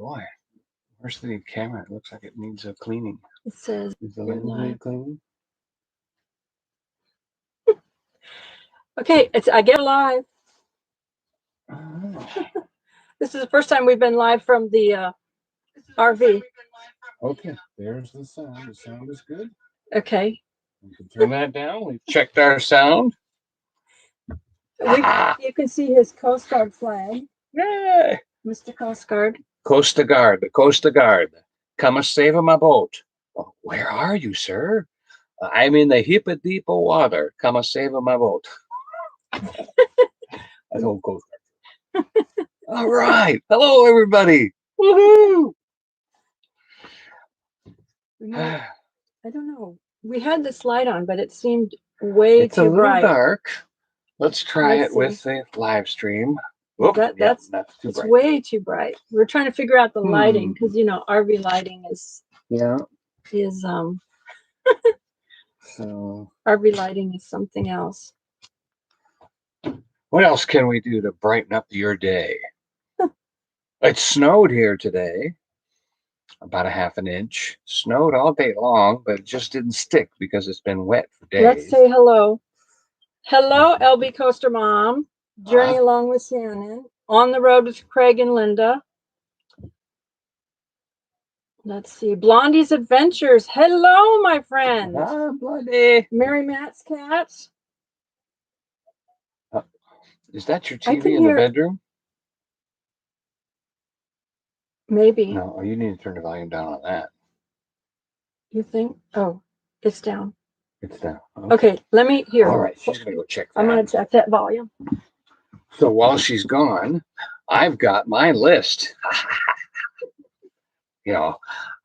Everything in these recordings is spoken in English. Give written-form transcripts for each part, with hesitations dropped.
boy, where's the camera? It looks like it needs a cleaning. It says Is the you're lens live. need cleaning? Okay, I get live. This is the first time we've been live from the RV. Okay, there's the sound. The sound is good. Okay. We can turn that down. We've checked our sound. You can see his Coast Guard flag. Yay! Mr. Coast Guard. Costa Guard, the Costa Guard. Come a save my boat. Oh, where are you, sir? I'm in the heap deep of water. Come a save my boat. That's old Coast Guard. All right. Hello, everybody. Woohoo! I don't know. We had this light on, but it seemed way it's too a little bright. Dark. Let's try Let's it with the live stream. Whoop, that's too it's bright. way too bright. We're trying to figure out the lighting because RV lighting is so RV lighting is something else. What else can we do to brighten up your day? It snowed here today, about a half an inch. Snowed all day long, but it just didn't stick because it's been wet for days. Let's say hello. Hello, LB Coaster Mom. Journey along with Shannon. On the road with Craig and Linda. Let's see. Blondie's Adventures. Hello, my friend. Hi, Blondie. Mary Matt's Cats. Is that your TV in the bedroom? Maybe. No, you need to turn the volume down on that. You think? Oh, it's down. It's down. Okay, let me hear. All right, she's going to go check that. I'm going to check that volume. So while she's gone, I've got my list. I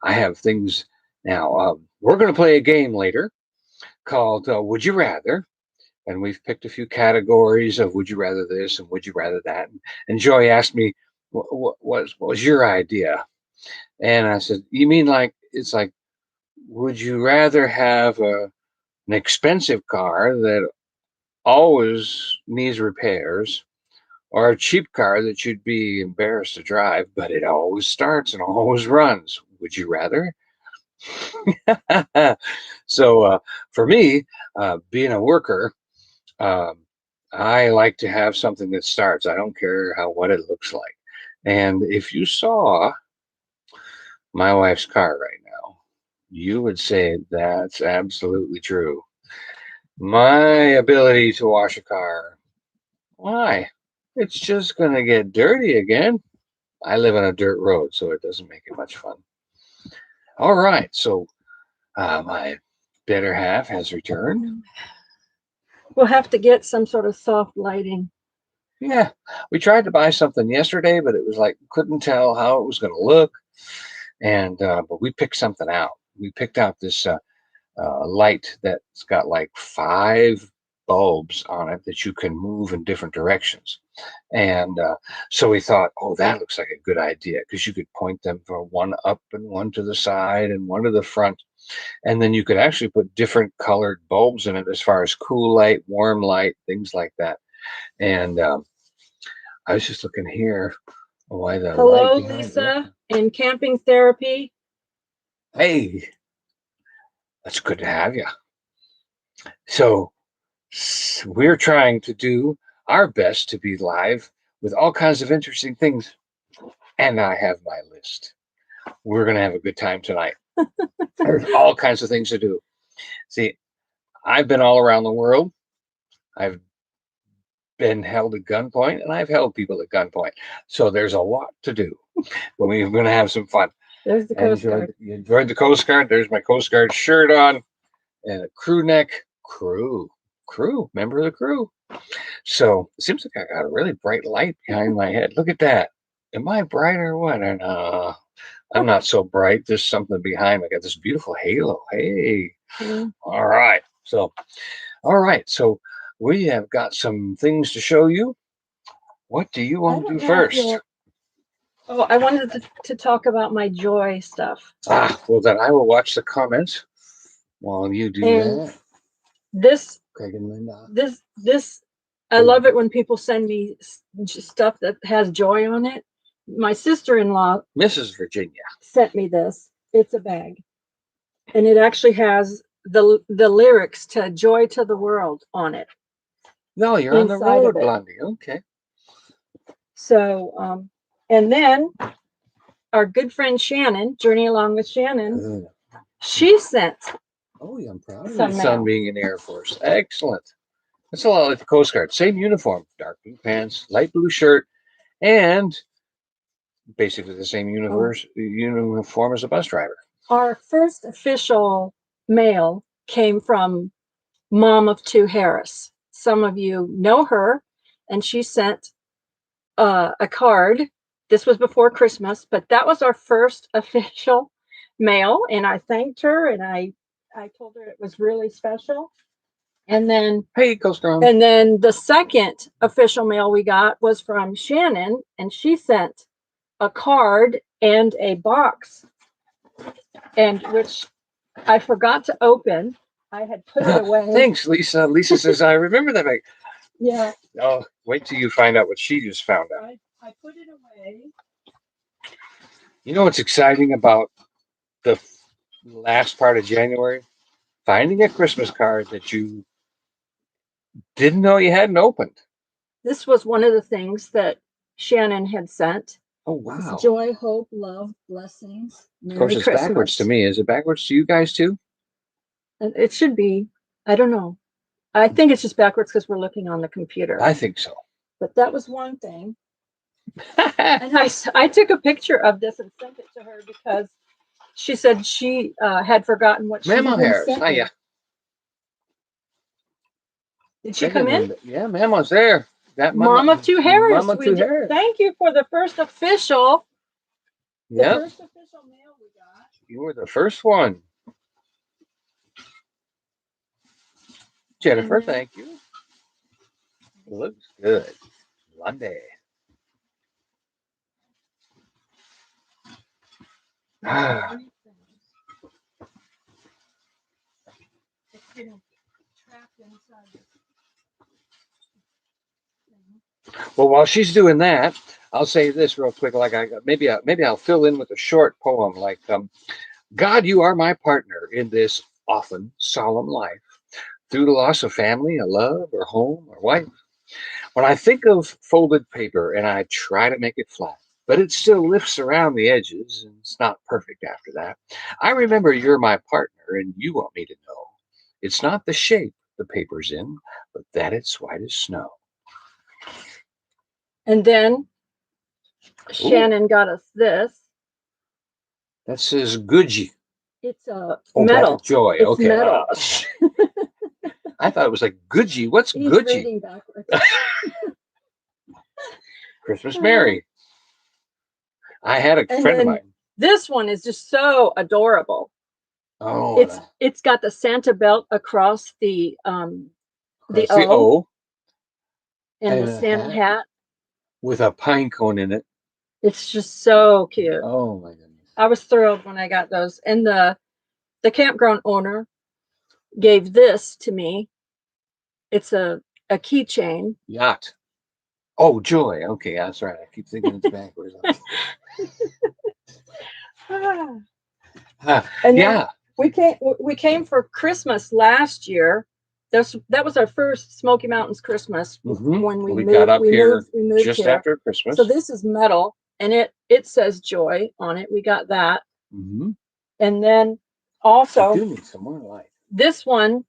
have things now. We're going to play a game later called Would You Rather? And we've picked a few categories of would you rather this and would you rather that. And Joy asked me, what was your idea? And I said, you mean it's like, would you rather have an expensive car that always needs repairs or a cheap car that you'd be embarrassed to drive, but it always starts and always runs? Would you rather? So for me, being a worker, I like to have something that starts. I don't care what it looks like. And if you saw my wife's car right now, you would say that's absolutely true. My ability to wash a car, why? It's just going to get dirty again. I live on a dirt road, so it doesn't make it much fun. All right, so my better half has returned. We'll have to get some sort of soft lighting. Yeah, we tried to buy something yesterday, but it was like couldn't tell how it was going to look. And but we picked something out. We picked out this light that's got like 5 bulbs on it that you can move in different directions. And so we thought, oh, that looks like a good idea because you could point them for one up and one to the side and one to the front. And then you could actually put different colored bulbs in it as far as cool light, warm light, things like that. And I was just looking here. Why the Hello, light Lisa, in Camping Therapy. Hey, that's good to have you. So we're trying to do our best to be live with all kinds of interesting things. And I have my list. We're going to have a good time tonight. There's all kinds of things to do. See, I've been all around the world. I've been held at gunpoint and I've held people at gunpoint. So there's a lot to do. But we're going to have some fun. There's the Coast Guard. You enjoyed the Coast Guard. There's my Coast Guard shirt on and a crew neck. Crew, member of the crew. So it seems like I got a really bright light behind my head. Look at that. Am I bright or what? And I'm not so bright. There's something behind me. I got this beautiful halo. Hey. All right. So we have got some things to show you. What do you want to do first? Oh, I wanted to talk about my joy stuff. Well, then I will watch the comments while you do that. This, Craig and Linda. This, I love it when people send me stuff that has joy on it. my sister-in-law Mrs. Virginia. sent me this. It's a bag, and it actually has the lyrics to "Joy to the World" on it. No, you're on the Inside of road, it. Blondie. Okay. So, and then our good friend Shannon, Journey Along with Shannon, she sent Oh, yeah, I'm proud of some your son mail. being in the Air Force. Excellent. That's a lot like the Coast Guard. Same uniform, dark blue pants, light blue shirt, and basically the same uniform as a bus driver. Our first official mail came from Mom of Two Harris. Some of you know her, and she sent a card. This was before Christmas, but that was our first official mail, and I thanked her, and I told her it was really special. And then Hey, go strong. And then the second official mail we got was from Shannon, and she sent a card and a box, and which I forgot to open. I had put it away. Thanks, Lisa. Lisa says, I remember that bag. Yeah. Oh, wait till you find out what she just found out. I put it away. You know what's exciting about the last part of January? Finding a Christmas card that you didn't know you hadn't opened. This was one of the things that Shannon had sent. Oh, wow. It's joy, hope, love, blessings. Merry Of course, it's Christmas. backwards to me. Is it backwards to you guys too? It should be. I don't know. I think it's just backwards because we're looking on the computer. I think so. But that was one thing. And I took a picture of this and sent it to her because she said she had forgotten what she Mama had Harris. sent me. Hiya. Did she come in? Yeah, Mama's there. That Mom of Two Harris. Mama Two Harris. Thank you for the first official. Yeah. The first official mail we got. You were the first one. Jennifer, thank you. Looks good. Monday. Well, while she's doing that, I'll say this real quick. Like maybe I'll fill in with a short poem. Like, God, you are my partner in this often solemn life. Through the loss of family, a love, or home, or wife. When I think of folded paper and I try to make it flat, but it still lifts around the edges and it's not perfect after that, I remember you're my partner and you want me to know it's not the shape the paper's in, but that it's white as snow. And then Shannon got us this. That says Gucci. It's a metal. Joy. It's okay. metal. I thought it was like Gucci. What's He's Gucci? reading backwards. Christmas Merry. I had a friend of mine. This one is just so adorable. Oh, it's got the Santa belt across the the O, O and the Santa hat with a pine cone in it. It's just so cute. Oh my goodness! I was thrilled when I got those. And the campground owner gave this to me. It's a keychain. Yacht. Oh, Joy. Okay, that's right. I keep thinking it's backwards. And yeah, we came for Christmas last year. That was our first Smoky Mountains Christmas when we moved, got up here moved just here. after Christmas. So this is metal, and it says Joy on it. We got that, and then also I do need some more light. This one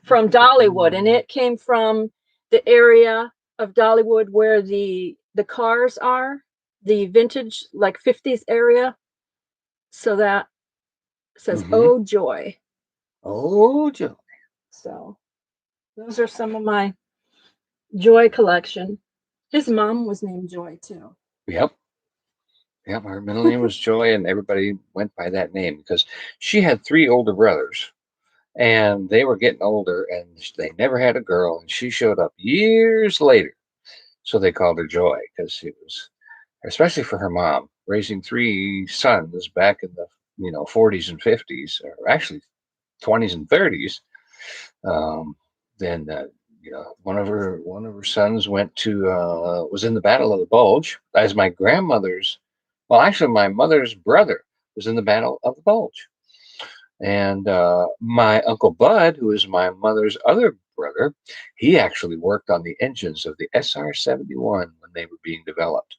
from Dollywood, and it came from the area of Dollywood where the cars are, the vintage like 50s area. So that says "Oh Joy." Oh Joy. So those are some of my Joy collection. His mom was named Joy too. Yep. Her middle name was Joy, and everybody went by that name because she had 3 older brothers. And they were getting older, and they never had a girl. And she showed up years later, so they called her Joy because it was, especially for her mom, raising 3 sons back in the 40s and 50s, or actually 20s and 30s. Then one of her sons went to was in the Battle of the Bulge, as my grandmother's, well, actually, my mother's brother was in the Battle of the Bulge. And my Uncle Bud, who is my mother's other brother, he actually worked on the engines of the SR-71 when they were being developed.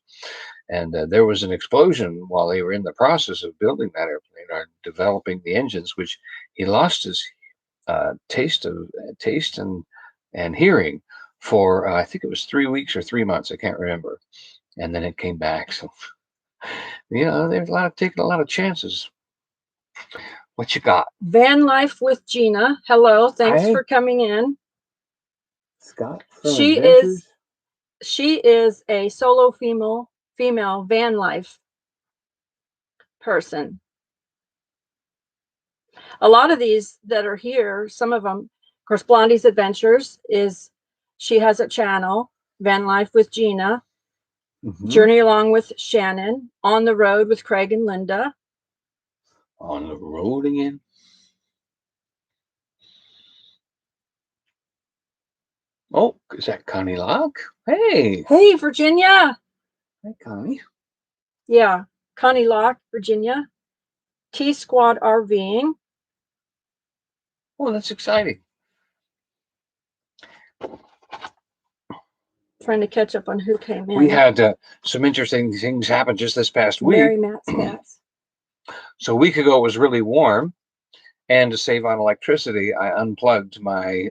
And there was an explosion while they were in the process of building that airplane or developing the engines, which he lost his taste and hearing for I think it was 3 weeks or 3 months. I can't remember. And then it came back. So there's taking a lot of chances. What you got? Van Life with Gina. Hello, thanks Hi. for coming in. Scott from She Adventures. is a solo female van life person. A lot of these that are here, some of them, of course, Blondie's Adventures she has a channel, Van Life with Gina, Journey Along with Shannon, On the Road with Craig and Linda. On the road again. Oh, is that Connie Locke? Hey. Hey, Virginia. Hi, Connie. Yeah, Connie Locke, Virginia. T Squad RVing. Oh, that's exciting. Trying to catch up on who came in. We had some interesting things happen just this past week. Mary Matt's Cats. So a week ago, it was really warm. And to save on electricity, I unplugged my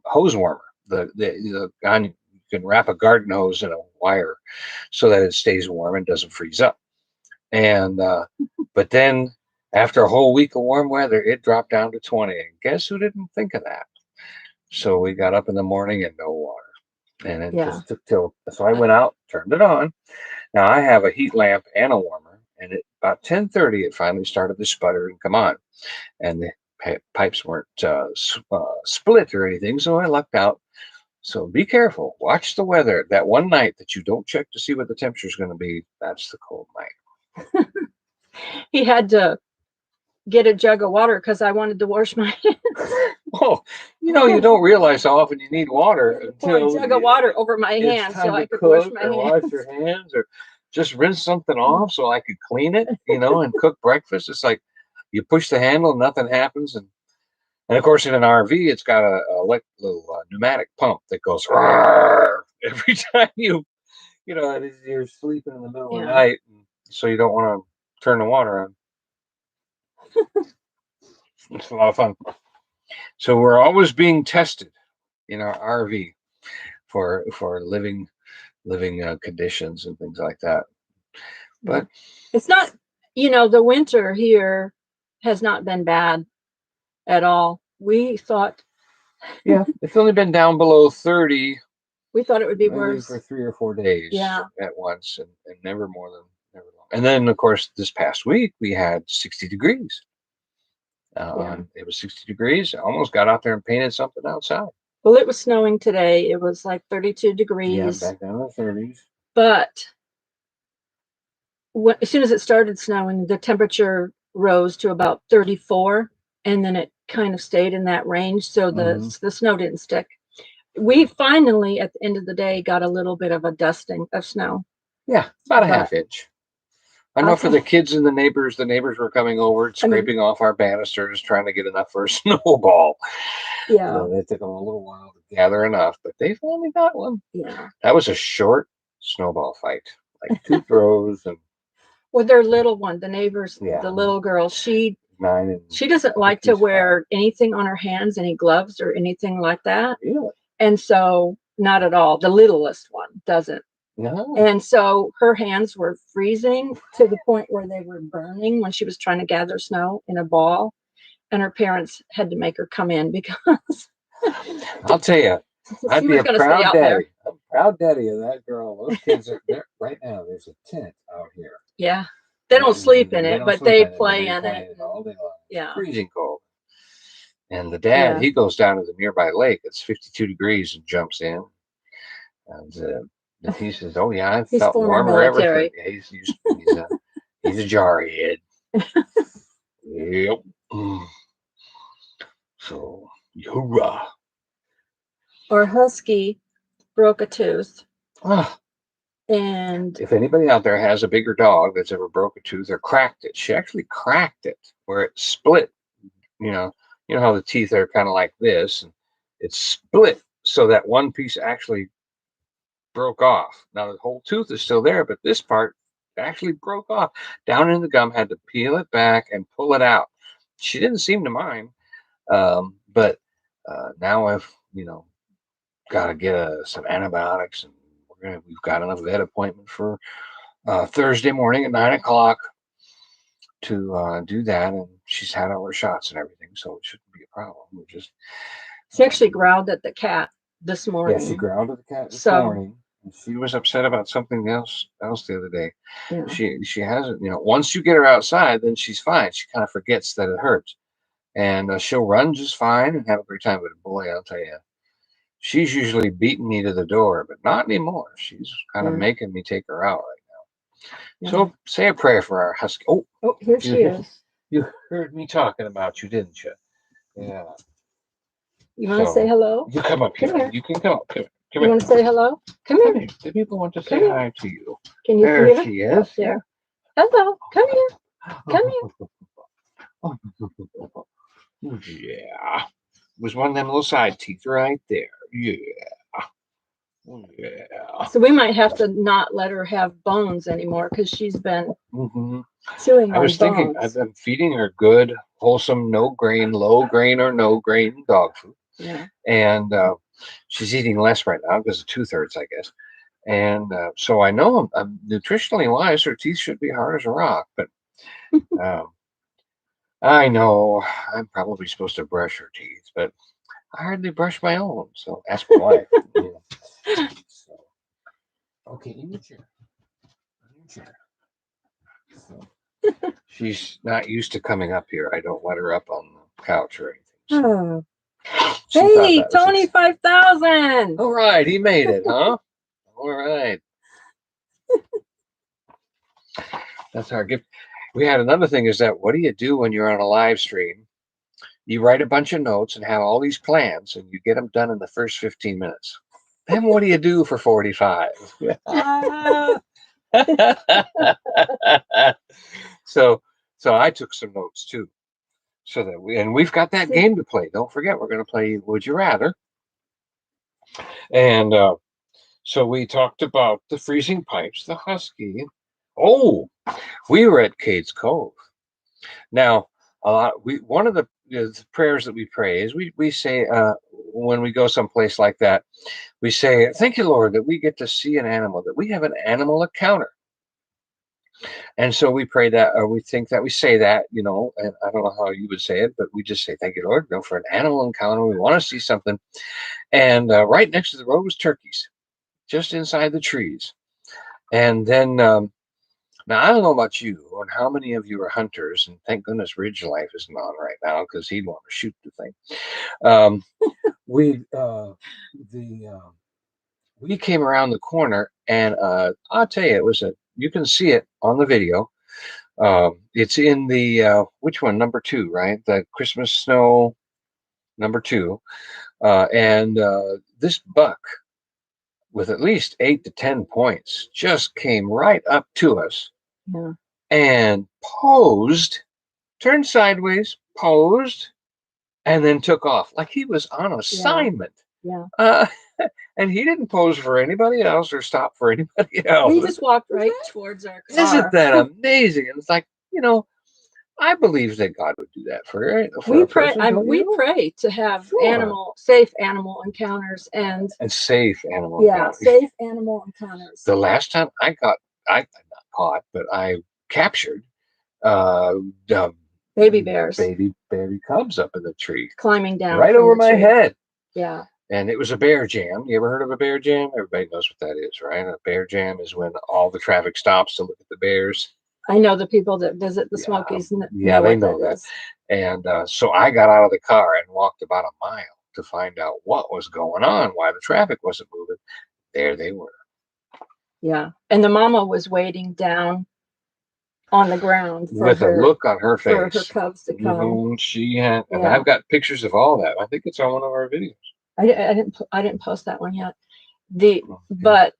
hose warmer. The kind you can wrap a garden hose in a wire so that it stays warm and doesn't freeze up. And but then after a whole week of warm weather, it dropped down to 20. And guess who didn't think of that? So we got up in the morning and no water. And it just took till. So I went out, turned it on. Now I have a heat lamp and a warmer. And at about 10:30, it finally started to sputter and come on. And the pipes weren't split or anything. So I lucked out. So be careful. Watch the weather. That one night that you don't check to see what the temperature is going to be, that's the cold night. He had to get a jug of water because I wanted to wash my hands. Oh, you don't realize how often you need water until pour a jug of water over my hands so I could wash my hands. Wash your hands or just rinse something off so I could clean it, and cook breakfast. It's like you push the handle, nothing happens, and of course in an RV it's got a little pneumatic pump that goes every time you're sleeping in the middle of the night, so you don't want to turn the water on. It's a lot of fun. So we're always being tested in our RV for living conditions and things like that. But it's not, the winter here has not been bad at all. We thought, it's only been down below 30. We thought it would be worse for 3 or 4 days at once, and never more than never long. And then of course this past week we had 60 degrees. It was 60 degrees. I almost got out there and painted something outside. Well, it was snowing today. It was like 32 degrees. Yeah, back down to the 30s. But as soon as it started snowing, the temperature rose to about 34, and then it kind of stayed in that range. So the snow didn't stick. We finally, at the end of the day, got a little bit of a dusting of snow. Yeah, about a half inch. I know for the kids and the neighbors were coming over, scraping off our banisters, trying to get enough for a snowball. Yeah. So it took them a little while to gather enough, but they finally got one. Yeah. That was a short snowball fight, like 2 throws. And well, their little one, the neighbors, the little girl, she doesn't like to wear anything on her hands, any gloves or anything like that. Really? And so not at all. The littlest one doesn't. No. And so her hands were freezing to the point where they were burning when she was trying to gather snow in a ball. And her parents had to make her come in because I'll tell you, I'd be a proud daddy. I'm a proud daddy of that girl. Those kids are there right now. There's a tent out here. Yeah. They don't sleep in it, but they play in it all day long. Yeah. It's freezing cold. And the dad, he goes down to the nearby lake. It's 52 degrees and jumps in. And he says, "Oh yeah, I felt warmer everything." He's a jarhead. Yep. So hoorah! our husky broke a tooth, Ah, and if anybody out there has a bigger dog that's ever broke a tooth or cracked it, she actually cracked it where it split. You know, you know how the teeth are kind of like this, and it's split so that one piece actually broke off. Now the whole tooth is still there, but this part actually broke off down in the gum. Had to peel it back and pull it out. She didn't seem to mind, but now I've got to get some antibiotics, and we've got a vet appointment for Thursday morning at 9 o'clock to do that, and she's had all her shots and everything, so it shouldn't be a problem. We're just she actually growled at the cat this yeah, she morning. growled at the cat this So morning. And she was upset about something else the other day. yeah, She hasn't, once you get her outside, then she's fine. She kind of forgets that it hurts, and she'll run just fine and have a great time. But boy, I'll tell you, she's usually beating me to the door, but not anymore. She's kind of yeah, making me take her out right now. yeah. So say a prayer for our husky. Oh, Oh, here she is. you heard me talking about you, didn't you? Yeah. You want to say hello? You come up here. Come here. You can come up. Come You here. want to say hello? Come Come here. here. The people want to say Come here. hi to you. Can you There hear she her? is. There. Hello. Come here. Come here. Yeah. Was one of them little side teeth right there. Yeah. Yeah. So we might have to not let her have bones anymore because she's been Mm-hmm. chewing I on was thinking, bones. I've been feeding her good, wholesome, no grain, low grain, or no grain dog food. Yeah. And she's eating less right now because of tooth hurts, I guess. And so I know nutritionally wise, her teeth should be hard as a rock. But um, I know I'm probably supposed to brush her teeth, but I hardly brush my own. So ask my wife. Yeah. So, okay, in your chair. In your chair. So, she's not used to coming up here. I don't let her up on the couch or anything. So Oh. she Hey, thought that was Tony, 5,000. all right, he made it, huh? All right. That's our gift. We had another thing is that what do you do when you're on a live stream? You write a bunch of notes and have all these plans and you get them done in the first 15 minutes. Then what do you do for 45? so so I took some notes too. So that we've got that game to play. Don't forget we're going to play Would You Rather. And so we talked about the freezing pipes, the husky. Oh, we were at Cade's Cove. Now, one of the prayers that we pray is we say when we go someplace like that, we say, "Thank you, Lord, that we get to see an animal, that we have an animal encounter." And so we pray that, or we think that we say that, and I don't know how you would say it, but we just say, "Thank you, Lord, for an animal encounter. We want to see something." And right next to the road was turkeys, just inside the trees. And then now, I don't know about you or how many of you are hunters, and thank goodness Ridge Life isn't on right now because he'd want to shoot the thing. Um, we we came around the corner, and I'll tell you, you can see it on the video. It's in the which one, number 2, right? The Christmas snow number 2, and this buck with at least 8 to 10 points just came right up to us. Yeah. And turned sideways, posed, and then took off like he was on assignment. Yeah. And he didn't pose for anybody else or stop for anybody else. He just walked right towards our car. Isn't that amazing? And it's like, I believe that God would do that for We a pray. person. We pray to have safe animal encounters and safe animal. Yeah, encounters. safe animal encounters. The last time I not caught, but I captured baby bears, baby cubs up in the tree, climbing down right over my head. Yeah. And it was a bear jam. You ever heard of a bear jam? Everybody knows what that is, right? A bear jam is when all the traffic stops to look at the bears. I know the people that visit the Smokies. Yeah, they know that. And so I got out of the car and walked about a mile to find out what was going on, why the traffic wasn't moving. There they were. Yeah. And the mama was waiting down on the ground with a look on her face for her cubs to come. She had, and I've got pictures of all that. I think it's on one of our videos. I didn't post that one yet. The Okay. but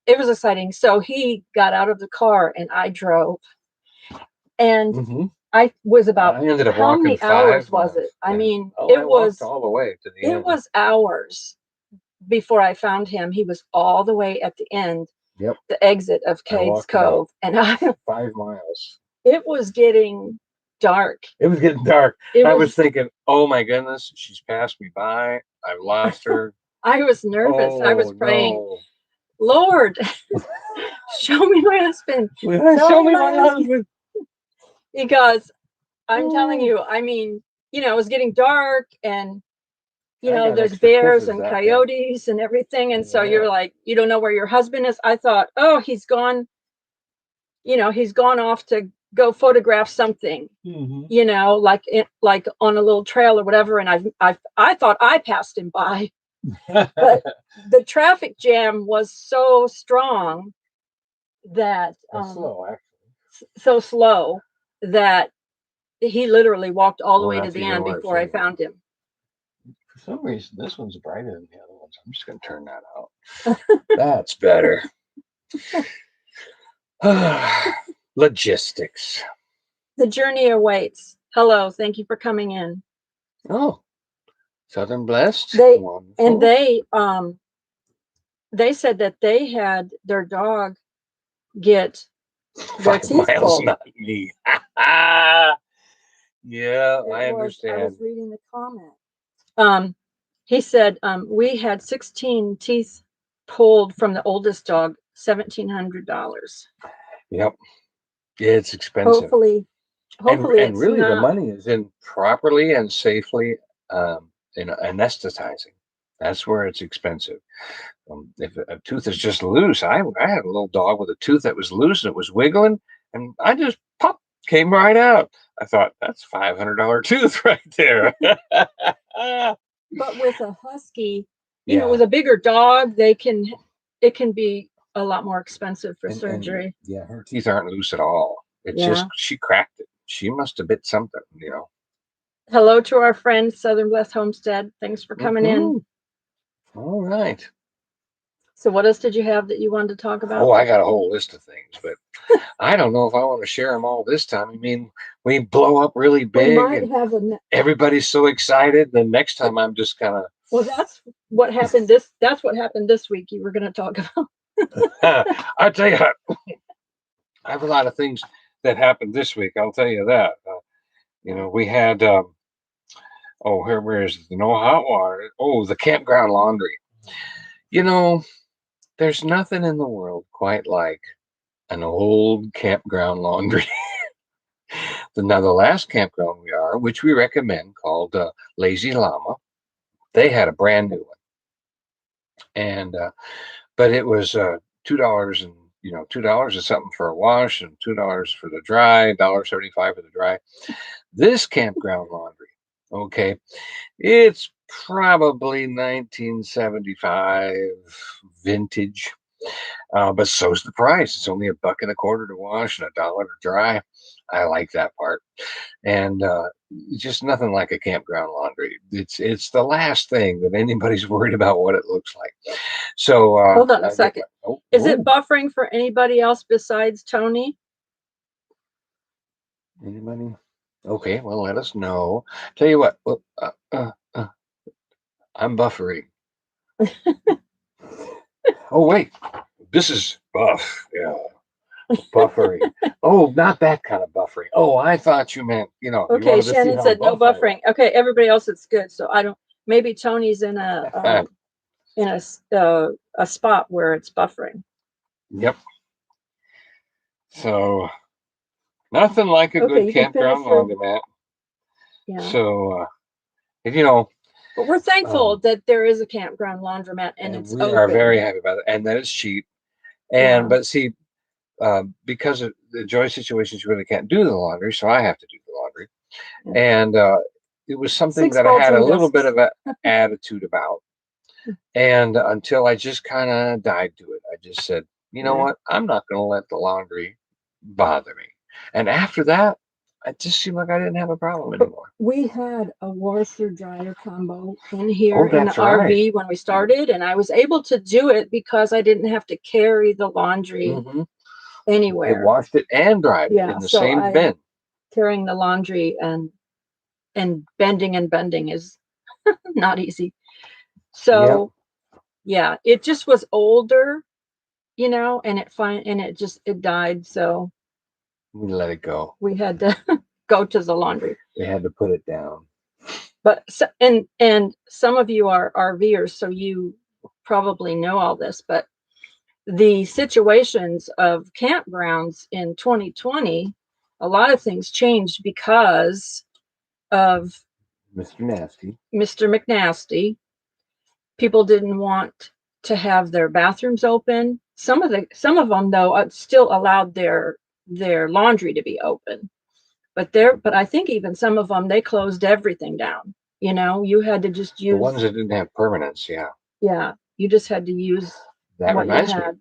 it was exciting. So he got out of the car and I drove, and Mm-hmm. I was about, I ended up how walking many hours 5 was miles. it? I Yeah. mean, Oh, I walked all the way to the it end. was hours before I found him. He was all the way at the end, Yep. the exit of I Cades walked about Cove, and I 5 miles. it was getting dark. It was getting dark. It I was was thinking, oh my goodness, she's passed me by. I've lost her. I was nervous. I was Oh praying, no. Lord, show me my husband. Show Show me me my my husband. husband. Because I'm telling Oh, you, I mean, it was getting dark, and I got there's extra bears kisses and that day. coyotes and everything. And so Yeah. you're like, you don't know where your husband is. I thought, oh, he's gone, he's gone off to go photograph something, Mm-hmm. like on a little trail or whatever. And I thought I passed him by, but the traffic jam was so strong that That's slow, actually. so slow that he literally walked all the Oh, way to that's the even end worse. before I found him. For some reason, this one's brighter than the other ones. I'm just going to turn that out. That's better. Logistics. The journey awaits. Hello, thank you for coming in. Oh, Southern Blessed. They and Wonderful. they said that they had their dog get their 5 teeth miles, pulled. not me. Yeah, I I was understand. reading the comment. He said, we had 16 teeth pulled from the oldest dog, $1,700. Yep, it's expensive. Hopefully, And it's really the not. money is in properly and safely anesthetizing. That's where it's expensive. If a tooth is just loose, I had a little dog with a tooth that was loose and it was wiggling, and I just pop came right out. I thought that's $500 tooth right there. But with a husky, Yeah, with a bigger dog, it can be a lot more expensive for and surgery. yeah, her teeth aren't loose at all. It's just Yeah. she cracked it. She must have bit something. Hello to our friend Southern Blessed Homestead. Thanks for coming in. Hmm. All right. So, what else did you have that you wanted to talk about? Oh, I got a whole list of things, but I don't know if I want to share them all this time. I mean, we blow up really We big might and have everybody's so excited. The next time I'm just kind of, well, that's what happened this week. You were going to talk about. I tell you, I have a lot of things that happened this week. I'll tell you that. We had, where is it? No hot water. Oh, the campground laundry. You know, there's nothing in the world quite like an old campground laundry. Now, the last campground which we recommend, called Lazy Llama, they had a brand new one, and but it was $2 and $2 is something for a wash and $2 for the dry, $1.75 for the dry. This campground laundry, okay, it's probably 1975 vintage. But so's the price. It's only $1.25 to wash and $1 to dry. I like that part, and just nothing like a campground laundry. It's the last thing that anybody's worried about what it looks like. So Hold on a I get second. oh, Is it oh, buffering for anybody else besides Tony? anybody? Okay, well let us know. Tell you what, I'm buffering. Oh wait, this is buff. Yeah. Buffering. Oh, not that kind of buffering. Oh, I thought you meant, you Okay, wanted to see Shannon how said no buff I buffering. Okay, everybody else it's good. So I don't. Maybe Tony's in was. a spot where it's buffering. Yep. So nothing like a Okay, good you can finish campground your. laundromat. Yeah. So, But we're thankful um, that there is a campground laundromat and and it's we are open. very happy about it, and that it's cheap. And Yeah. but see, because of the Joy situation, she really can't do the laundry, so I have to do the laundry. Yeah. And it was something Six that I had a bulging little bit discs. of an attitude about. And until I just kind of died to it, I just said, you know Yeah. what? I'm not going to let the laundry bother me. And after that, it just seemed like I didn't have a problem anymore. We had a washer dryer combo in here Oh, in the that's right. RV when we started, and I was able to do it because I didn't have to carry the laundry It anywhere. washed it and dried it Yeah, in the so same bin. carrying the laundry and bending and bending is not easy. So yeah, it just was older, and it died. So We let it go. we had to go to the laundry. We had to put it down. But and some of you are RVers, so you probably know all this, but the situations of campgrounds in 2020, a lot of things changed because of Mr. Nasty. Mr. McNasty. People didn't want to have their bathrooms open. Some of them though still allowed their laundry to be open. But I think even some of them, they closed everything down. You had to just use the ones that didn't have permanence. Yeah. Yeah, you just had to use That what you reminds me, had.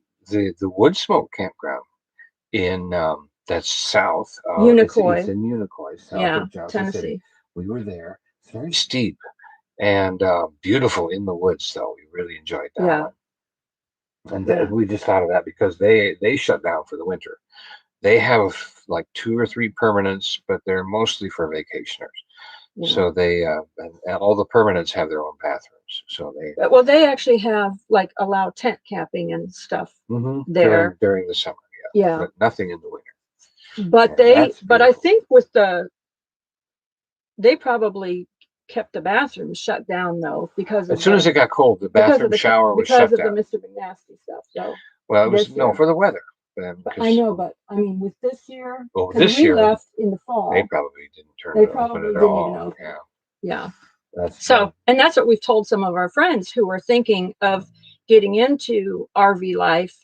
the wood smoke campground in that's south. Unicoi. It's in Unicoi, south Yeah, of Johnson City. Tennessee. We were there. It's very steep and beautiful in the woods, though. We really enjoyed that Yeah. one. And Yeah. we just thought of that because they shut down for the winter. They have like 2 or 3 permanents, but they're mostly for vacationers. Yeah. So they and all the permanents have their own bathrooms. So Well, they actually have like allow tent camping and stuff there. during the summer, Yeah. but nothing in the winter. But I think they probably kept the bathrooms shut down though because as soon as it got cold, the bathroom shower was shut down. Because of the Mr. McNasty stuff. So well, it was for the weather. I know, but I mean, with this year, this we year left in the fall. They probably didn't turn They it probably open at didn't all. even open. Yeah. So, and that's what we've told some of our friends who were thinking of getting into RV life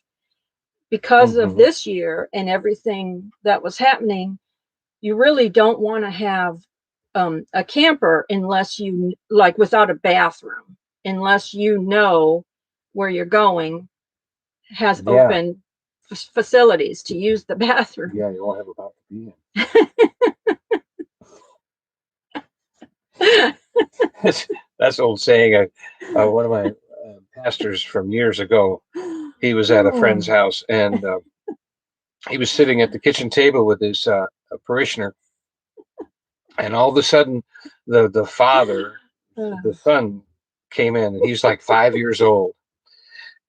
because of this year and everything that was happening. You really don't want to have a camper unless you like without a bathroom, unless you know where you're going has open facilities to use the bathroom. Yeah, you won't have a bath to be in. That's old saying. One of my pastors from years ago, he was at a friend's house and he was sitting at the kitchen table with his parishioner, and all of a sudden, the father, the son, came in, and he's like 5 years old,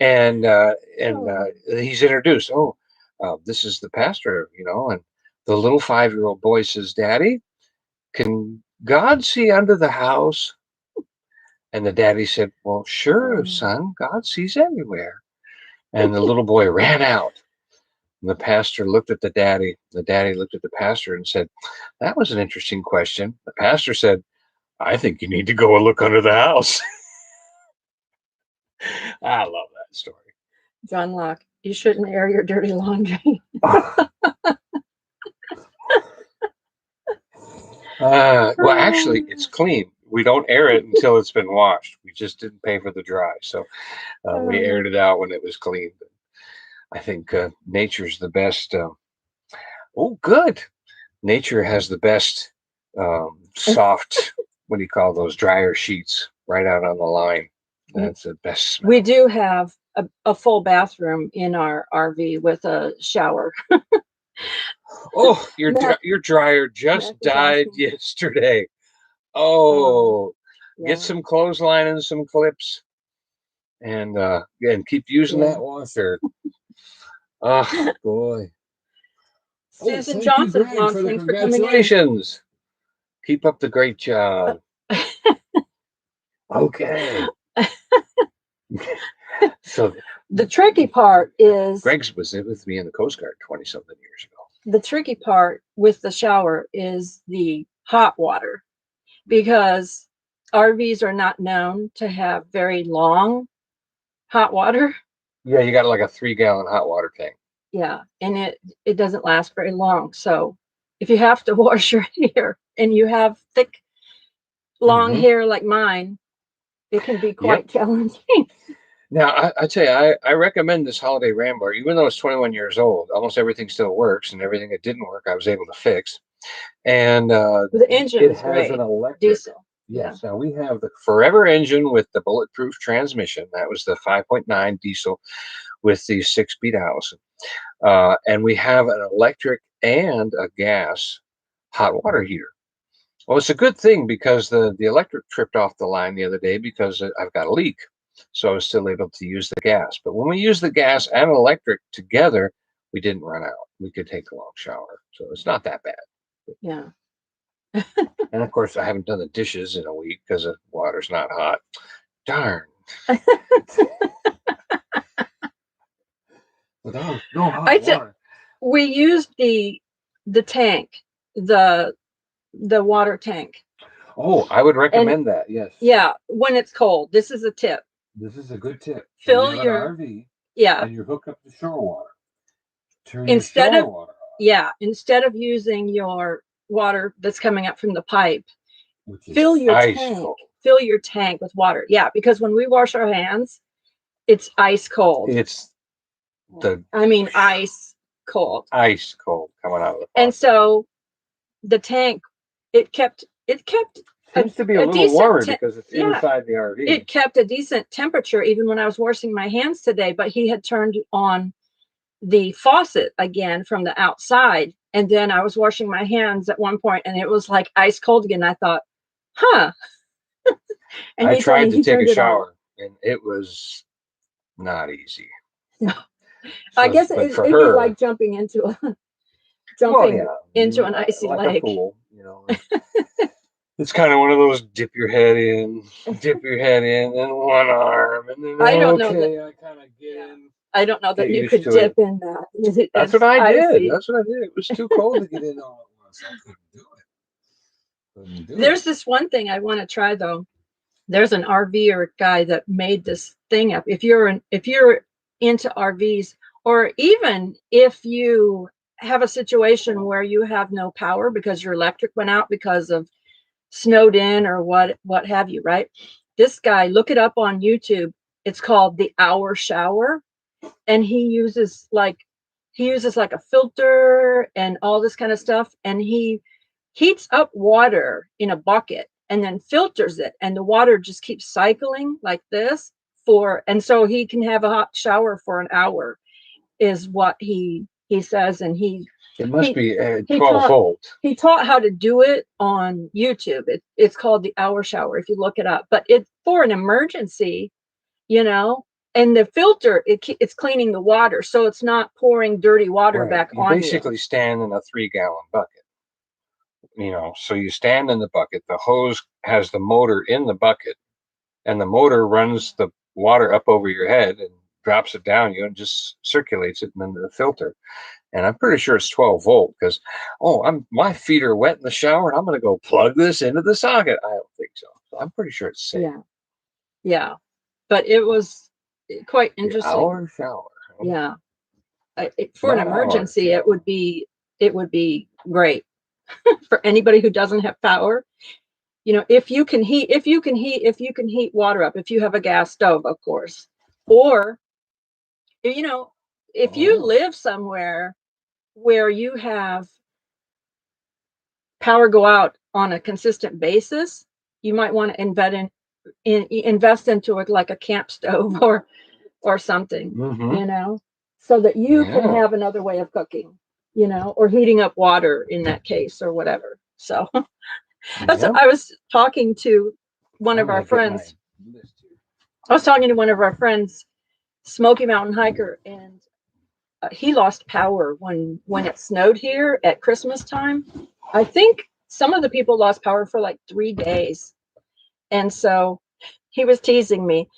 and he's introduced. Oh, this is the pastor, and the little 5-year-old boy says, "Daddy, can God see under the house?" And the daddy said, "Well, sure, son, God sees everywhere." And the little boy ran out. And the pastor looked at the daddy. The daddy looked at the pastor and said, "That was an interesting question." The pastor said, "I think you need to go and look under the house." I love that story. John Locke, you shouldn't air your dirty laundry. Well, actually, it's clean. We don't air it until it's been washed. We just didn't pay for the dry. So we aired it out when it was clean. I think nature's the best. Good. Nature has the best soft, what do you call those, dryer sheets right out on the line. That's the best smell. We do have a full bathroom in our RV with a shower. Oh, your dryer just died yesterday. Oh, get some clothesline and some clips, and keep using that washer. Oh boy. Susan Johnson, congratulations. Keep up the great job. Okay. So the tricky part is Greg's was with me in the Coast Guard 20-something years ago. The tricky part with the shower is the hot water, because RVs are not known to have very long hot water. Yeah, you got like a 3-gallon hot water tank. Yeah, and it doesn't last very long. So if you have to wash your hair and you have thick, long hair like mine, it can be quite challenging. Now, I tell you, I recommend this holiday Rambler, even though it's 21 years old. Almost everything still works, and everything that didn't work, I was able to fix. And The engine it is has great. an electric. Diesel. Yes. Now we have the Forever engine with the bulletproof transmission. That was the 5.9 diesel with the 6-speed Allison. And we have an electric and a gas hot water heater. Well, it's a good thing because the electric tripped off the line the other day because I've got a leak. So I was still able to use the gas. But when we use the gas and electric together, we didn't run out. We could take a long shower. So it's not that bad. Yeah. And of course, I haven't done the dishes in a week because the water's not hot. Darn. Without no hot water. We used the tank, the water tank. Oh, I would recommend that. Yes. Yeah, when it's cold. This is a tip. This is a good tip. Fill your RV. Yeah. And you hook up the shore water. Turn instead your of shore water on. Yeah, instead of using your water that's coming up from the pipe, Which is fill your ice tank. cold. Fill your tank with water. Yeah, because when we wash our hands, it's ice cold. It's ice cold. Ice cold coming out of the faucet. And so the tank, it kept seems to be a little warmer because it's inside the RV. It kept a decent temperature even when I was washing my hands today, but he had turned on the faucet again from the outside. And then I was washing my hands at one point and it was like ice cold again. I thought, huh. And I tried to take a shower and it was not easy. No. So, I guess it'd be like jumping into an icy lake. A pool, you know. It's kind of one of those dip your head in, and one arm, and then I kind of get in. I don't know that you could dip in that. That's what I did. That's what I did. It was too cold to get in all at once. I couldn't do it. There's this one thing I want to try though. There's an RVer guy that made this thing up. If you're into RVs, or even if you have a situation where you have no power because your electric went out because of snowed in or what have you, right? This guy, look it up on YouTube. It's called the Hour Shower, and he uses like a filter and all this kind of stuff, and he heats up water in a bucket and then filters it, and the water just keeps cycling like this and so he can have a hot shower for an hour is what he says. And it must be 12 volt. He taught how to do it on YouTube. It's called the Hour Shower if you look it up, but it's for an emergency, and the filter, it's cleaning the water, so it's not pouring dirty water back on you. Basically stand in a 3-gallon bucket. So you stand in the bucket, the hose has the motor in the bucket, and the motor runs the water up over your head and drops it down you and just circulates it into the filter. And I'm pretty sure it's 12 volt because, my feet are wet in the shower and I'm going to go plug this into the socket. I don't think so. I'm pretty sure it's safe. Yeah. But it was quite interesting. The Hour Shower. Yeah. For an emergency, it would be great for anybody who doesn't have power. If you can heat water up, if you have a gas stove, of course, or if you live somewhere where you have power go out on a consistent basis, you might want to invest into it like a camp stove or something, so that you can have another way of cooking, or heating up water in that case or whatever. So I was talking to one of our friends. Smoky Mountain hiker, and he lost power when it snowed here at Christmas time. I think some of the people lost power for like 3 days. And so he was teasing me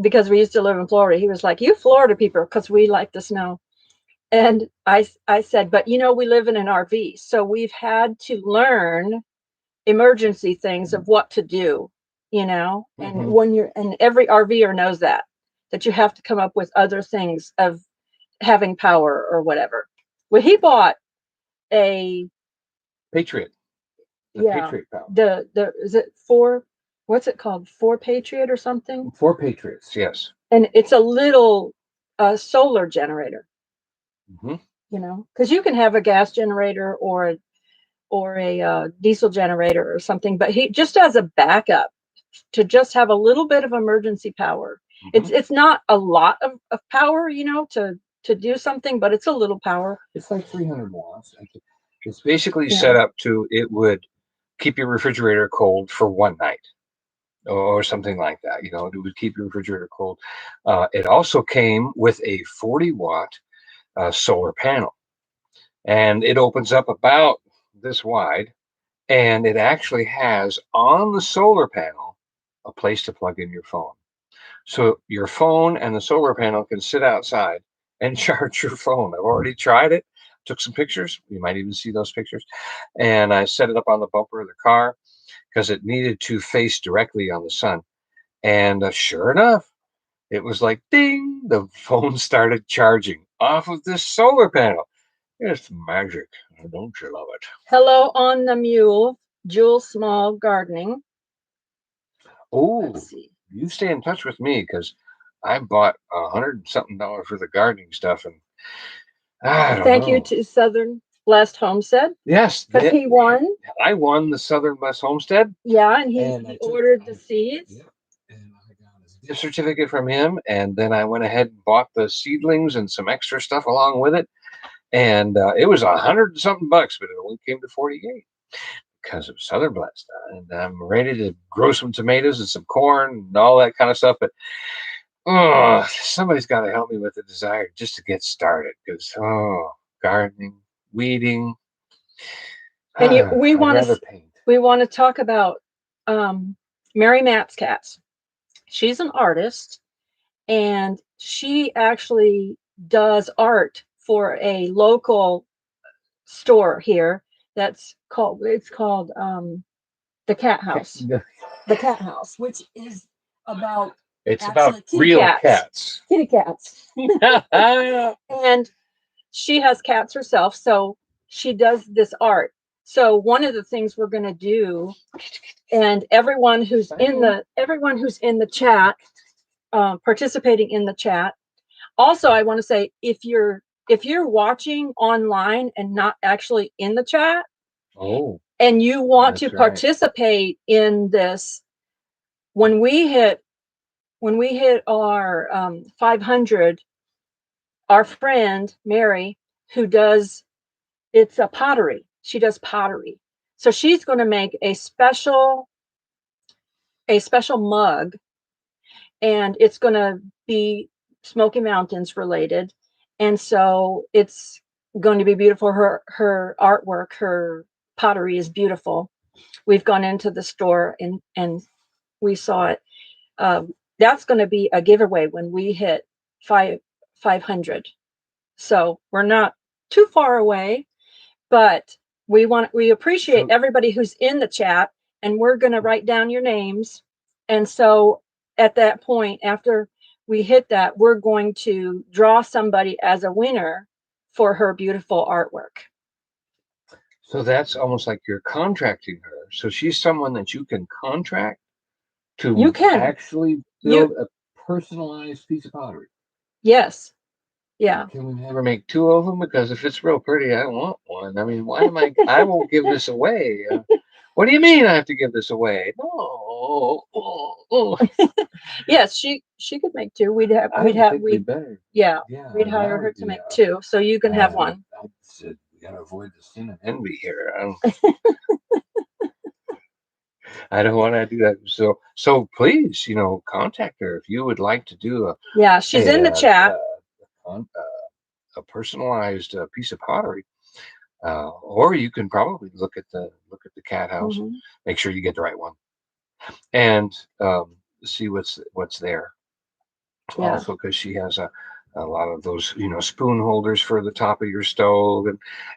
because we used to live in Florida. He was like, "You Florida people, because we like the snow." And I said, "But we live in an RV, so we've had to learn emergency things of what to do, and and every RVer knows that you have to come up with other things of having power or whatever." Well, he bought a Patriot. Patriot power. Is it what's it called? 4 Patriot or something? 4 Patriots, yes. And it's a little solar generator. Because you can have a gas generator or a diesel generator or something, but he just as a backup to just have a little bit of emergency power. It's not a lot of power, to do something, but it's a little power. It's like 300 watts. It's basically set up to, it would keep your refrigerator cold for one night or something like that. It would keep your refrigerator cold. It also came with a 40-watt solar panel, and it opens up about this wide, and it actually has on the solar panel a place to plug in your phone. So your phone and the solar panel can sit outside and charge your phone. I've already tried it, took some pictures. You might even see those pictures. And I set it up on the bumper of the car because it needed to face directly on the sun. And sure enough, it was like ding, the phone started charging off of this solar panel. It's magic. Don't you love it? Hello on the Mule, Jewel Small Gardening. Oh, you stay in touch with me because I bought $100-something worth of gardening stuff, and I don't know. Thank you to Southern Blessed Homestead. Yes, because he won. I won the Southern Blessed Homestead. Yeah, and he ordered the seeds. Yep. And I got a gift certificate from him, and then I went ahead and bought the seedlings and some extra stuff along with it. And it was $100-something, but it only came to 48 because of Southern Blessed. And I'm ready to grow some tomatoes and some corn and all that kind of stuff. But somebody's got to help me with the desire just to get started, because gardening, weeding. And we want to talk about Mary Matt's cats. She's an artist, and she actually does art for a local store here that's called the Cat House. The Cat House, which is about real cats. Kitty cats. And she has cats herself, so she does this art. So one of the things we're going to do, and everyone who's in the chat, participating in the chat. Also, I want to say, if you're watching online and not actually in the chat, and you want to participate in this, when we hit our 500, our friend Mary, who does, it's a pottery. She does pottery. So she's going to make a special mug, and it's going to be Smoky Mountains related. And so it's going to be beautiful. Her artwork, her pottery is beautiful. We've gone into the store and we saw it. That's going to be a giveaway when we hit 500. So we're not too far away, but we appreciate everybody who's in the chat, and we're going to write down your names. And so at that point, after we hit that, we're going to draw somebody as a winner for her beautiful artwork. So that's almost like you're contracting her. So she's someone that you can contract to actually build a personalized piece of pottery. Yes. Yeah. Can we never make two of them? Because if it's real pretty, I want one. I mean, why am I won't give this away. What do you mean I have to give this away? No. Yes, she could make two. We'd better. Yeah, we'd hire her to make two, so you can have one. I said we gotta avoid the sin of envy here. I don't want to do that. So please, contact her if you would like to do she's in the chat. A personalized piece of pottery, or you can probably look at the Cat House. Make sure you get the right one, and see what's there. Yeah. Also, because she has a lot of those spoon holders for the top of your stove,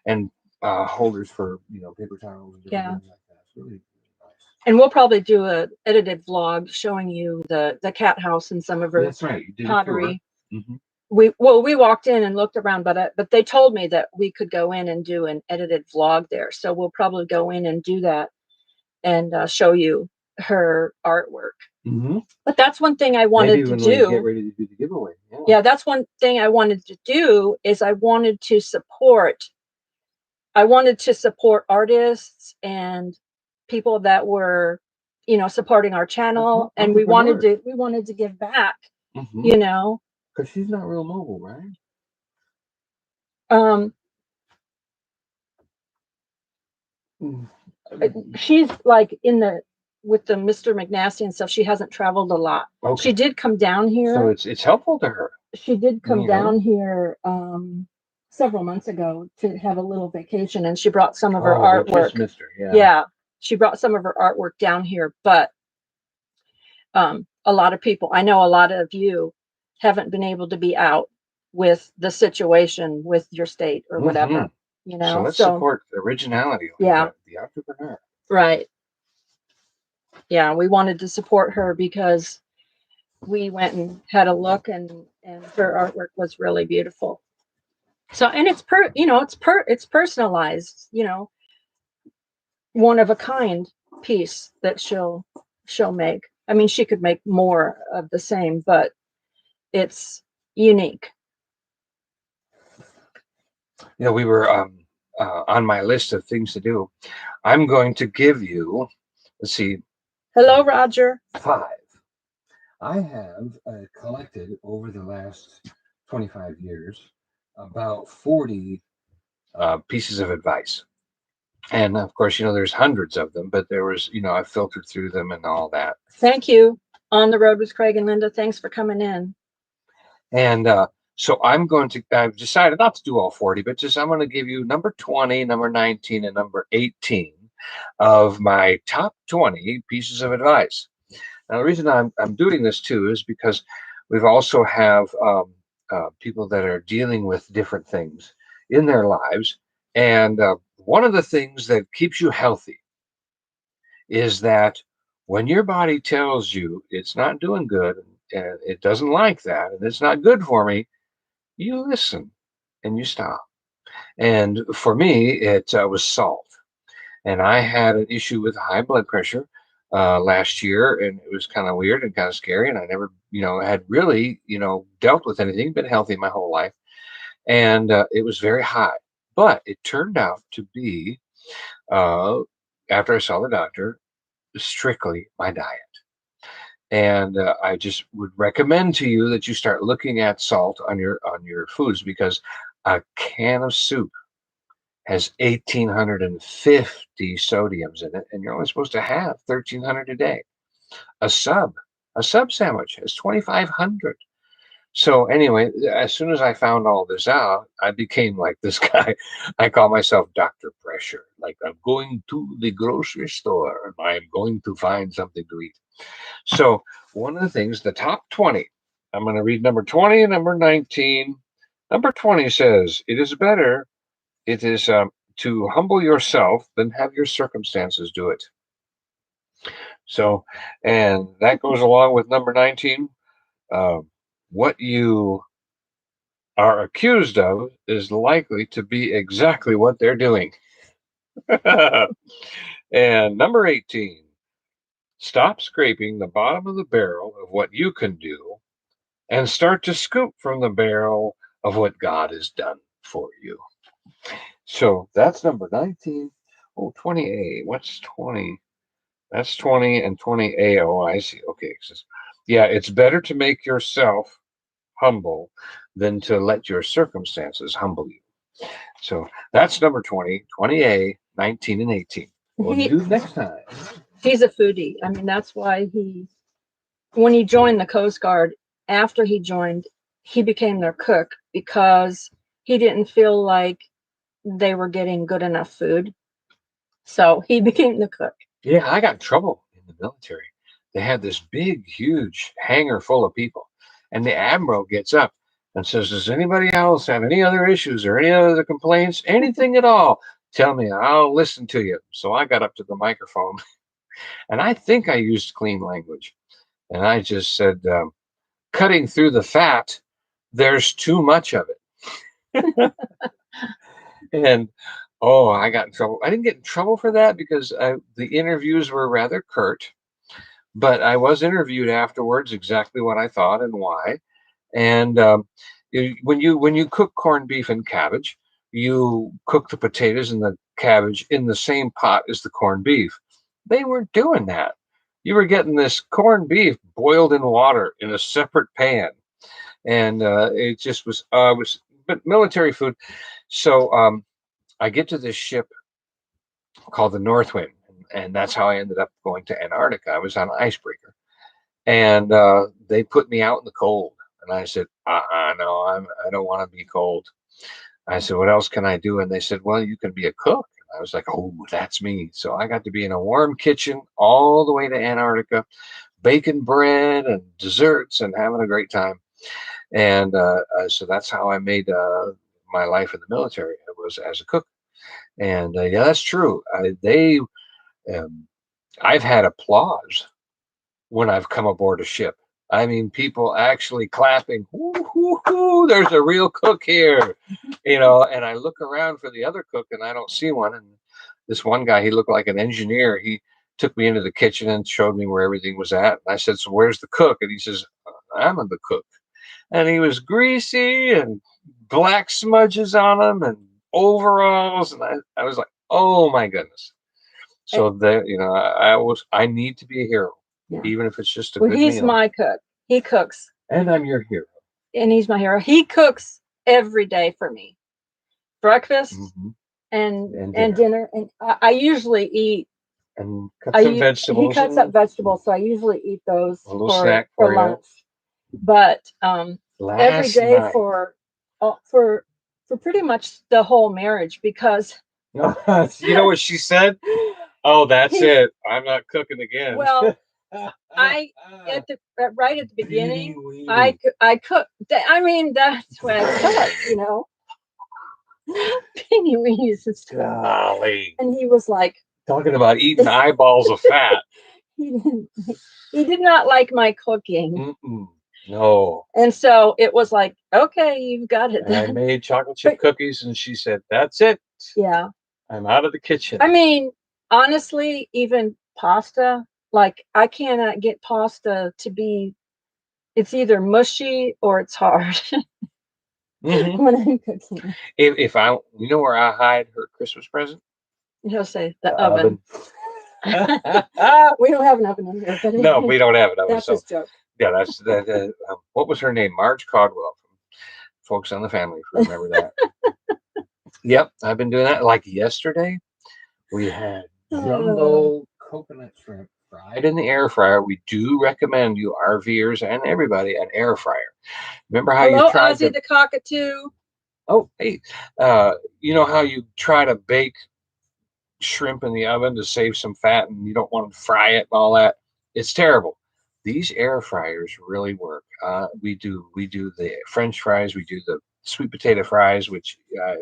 and holders for paper towels and different things like that. It's really nice. And we'll probably do a edited vlog showing you the Cat House and some of her pottery. We walked in and looked around, but they told me that we could go in and do an edited vlog there. So we'll probably go in and do that and show you her artwork. But that's one thing I wanted to do. Get ready to do the giveaway. Yeah, that's one thing I wanted to do, is I wanted to support I wanted to support artists and people that were, supporting our channel, and we wanted to give back, you know. Because she's not real mobile, right? Um, Mm. she's like with the Mr. McNasty and stuff. She hasn't traveled a lot. Okay. She did come down here. So it's helpful to her. She did come down here several months ago to have a little vacation, and she brought some of her artwork. Just Mr. Yeah. Yeah, she brought some of her artwork down here, but a lot of people, I know a lot of you haven't been able to be out with the situation with your state or whatever, So let's support originality. Like the entrepreneur. Right. Yeah, we wanted to support her because we went and had a look, and her artwork was really beautiful. So, and it's it's personalized, one of a kind piece that she'll make. I mean, she could make more of the same, but it's unique. We were on my list of things to do. I'm going to give you, let's see. Hello, Roger. 5. I have collected over the last 25 years about 40 pieces of advice. And of course, there's hundreds of them, but there was, I filtered through them and all that. Thank you. On the Road with Craig and Linda. Thanks for coming in. And so I've decided not to do all 40, but I'm going to give you number 20, number 19, and number 18 of my top 20 pieces of advice. Now, the reason I'm doing this too is because we've also have people that are dealing with different things in their lives. And one of the things that keeps you healthy is that when your body tells you it's not doing good and it doesn't like that and it's not good for me, you listen and you stop. And for me, it was salt. And I had an issue with high blood pressure last year, and it was kind of weird and kind of scary. And I never, had really, dealt with anything, been healthy my whole life. And it was very high. But it turned out to be, after I saw the doctor, strictly my diet. And I just would recommend to you that you start looking at salt on your foods, because a can of soup has 1,850 sodiums in it, and you're only supposed to have 1,300 a day. A sub sandwich has 2,500. So anyway, as soon as I found all this out, I became like this guy. I call myself Dr. Pressure. Like, I'm going to the grocery store and I'm going to find something to eat. So one of the things, the top 20, I'm going to read number 20 and number 19. Number 20 says, it is to humble yourself than have your circumstances do it. So, and that goes along with number 19. What you are accused of is likely to be exactly what they're doing. And number 18, stop scraping the bottom of the barrel of what you can do and start to scoop from the barrel of what God has done for you. So that's number 19. Oh, 20A. What's 20? That's 20 and 20A. Oh, I see. Okay. Yeah, it's better to make yourself humble than to let your circumstances humble you. So that's number 20, 20A, 19, and 18. We'll do next time. He's a foodie. I mean, that's why when he joined the Coast Guard, after he joined, he became their cook because he didn't feel like they were getting good enough food. So he became the cook. Yeah, I got in trouble in the military. They had this big, huge hangar full of people. And the admiral gets up and says, does anybody else have any other issues or any other complaints? Anything at all? Tell me, I'll listen to you. So I got up to the microphone and I think I used clean language. And I just said, cutting through the fat, there's too much of it. And I got in trouble. I didn't get in trouble for that because the interviews were rather curt. But I was interviewed afterwards exactly what I thought and why. And when you cook corned beef and cabbage, you cook the potatoes and the cabbage in the same pot as the corned beef. They weren't doing that. You were getting this corned beef boiled in water in a separate pan, and it just was but military food. So I get to this ship called the Northwind, and that's how I ended up going to Antarctica. I was on an icebreaker, and they put me out in the cold, and I said, no, I don't want to be cold. I said, what else can I do? And they said, well, you can be a cook. I was like, oh, that's me. So I got to be in a warm kitchen all the way to Antarctica, baking bread and desserts and having a great time. And so that's how I made my life in the military. It was as a cook. And yeah, that's true. Um, I've had applause when I've come aboard a ship. I mean, people actually clapping. Woo, hoo, hoo, there's a real cook here, And I look around for the other cook, and I don't see one. And this one guy, he looked like an engineer. He took me into the kitchen and showed me where everything was at. And I said, "So where's the cook?" And he says, "I'm the cook." And he was greasy and black smudges on him and overalls, and I was like, "Oh my goodness!" So that I need to be a hero. Yeah. Even if it's just a good he's meal. My cook. He cooks. And I'm your hero. And he's my hero. He cooks every day for me. Breakfast and dinner. And I usually eat. And cut some vegetables. He cuts up vegetables, so I usually eat those a little snack for lunch. But every day night. for pretty much the whole marriage, because you know what she said? Oh, that's it. I'm not cooking again. Well, right at the beginning, I cook. I mean, that's when I cook, Penny weenies and stuff. Golly. And he was like, talking about eating eyeballs of fat. He did not like my cooking. No. And so it was like, okay, you've got it. And I made chocolate chip cookies, and she said, "That's it. Yeah. I'm out of the kitchen." I mean, honestly, even pasta, like I cannot get pasta to be, it's either mushy or it's hard when I'm cooking. If I, where I hide her Christmas present? He'll say the oven. We don't have an oven in here. But no, we don't have an oven. That's his joke. Yeah, that's that. What was her name? Marge Caldwell from Folks on the Family. If you remember that. Yep, I've been doing that. Like yesterday, we had jumbo coconut shrimp fried in the air fryer. We do recommend you RVers and everybody an air fryer. Remember how you tried Ozzy the cockatoo. Oh, hey, you know how you try to bake shrimp in the oven to save some fat, and you don't want to fry it and all that? It's terrible. These air fryers really work. We do the French fries. We do the sweet potato fries, which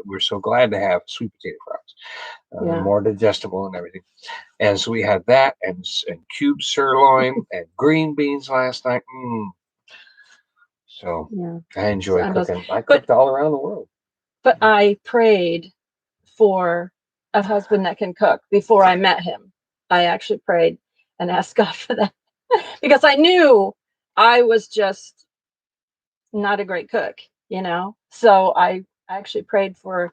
we're so glad to have sweet potato fries. More digestible and everything. And so we had that and cube sirloin and green beans last night. So I enjoy cooking. I cooked all around the world. But I prayed for a husband that can cook before I met him. I actually prayed and asked God for that because I knew I was just not a great cook, So I actually prayed for